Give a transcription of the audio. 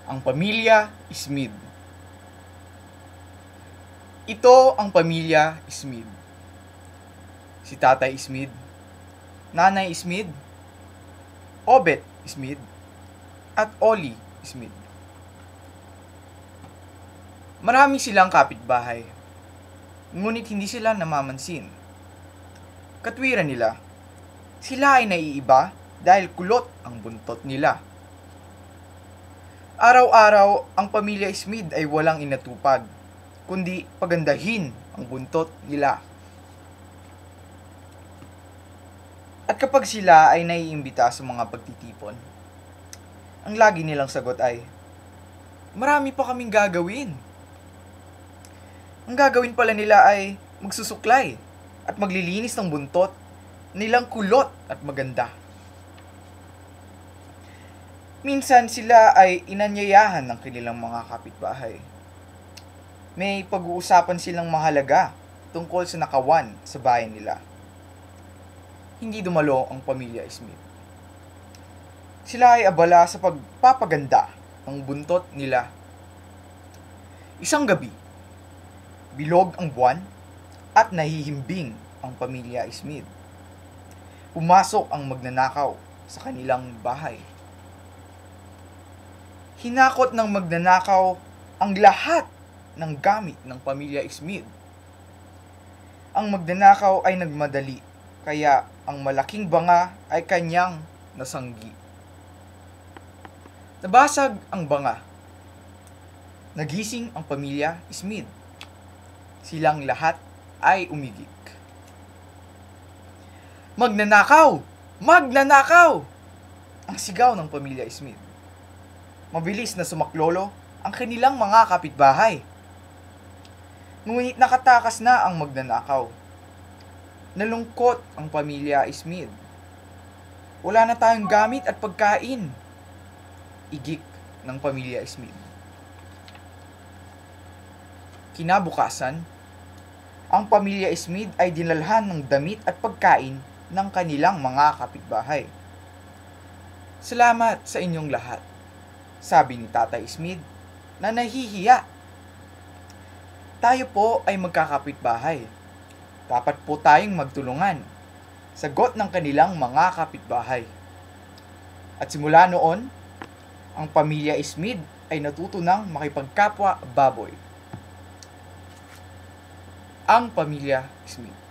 Ang pamilya Smith. Ito ang pamilya Smith. Si Tatay Smith, Nanay Smith, Obet Smith, at Ollie Smith. Marami silang kapitbahay, ngunit hindi sila namamansin. Katwiran nila, sila ay naiiba dahil kulot ang buntot nila. Araw-araw, ang pamilya Smith ay walang inatupag, kundi pagandahin ang buntot nila. At kapag sila ay naiimbita sa mga pagtitipon, ang lagi nilang sagot ay, marami pa kaming gagawin. Ang gagawin pala nila ay magsusuklay at maglilinis ng buntot nilang kulot at maganda. Minsan sila ay inanyayahan ng kanilang mga kapitbahay. May pag-uusapan silang mahalaga tungkol sa nakawan sa bayan nila. Hindi dumalo ang pamilya Smith. Sila ay abala sa pagpapaganda ng buntot nila. Isang gabi, bilog ang buwan at nahihimbing ang pamilya Smith. Pumasok ang magnanakaw sa kanilang bahay. Hinakot ng magnanakaw ang lahat ng gamit ng pamilya Smith. Ang magnanakaw ay nagmadali, kaya ang malaking banga ay kanyang nasanggi. Nabasag ang banga. Nagising ang pamilya Smith. Silang lahat ay umigik. Magnanakaw! Magnanakaw! Ang sigaw ng pamilya Smith. Mabilis na sumaklolo ang kanilang mga kapitbahay. Ngunit nakatakas na ang magnanakaw. Nalungkot ang pamilya Smith. Wala na tayong gamit at pagkain. Igik ng pamilya Smith. Kinabukasan, ang pamilya Smith ay dinalhan ng damit at pagkain ng kanilang mga kapitbahay. Salamat sa inyong lahat, sabi ni Tatay Smith na nahihiya. Tayo po ay magkakapitbahay. Dapat po tayong magtulungan, sagot ng kanilang mga kapitbahay. At simula noon, ang pamilya Smith ay natuto ng makipagkapwa baboy. Ang pamilya Smith.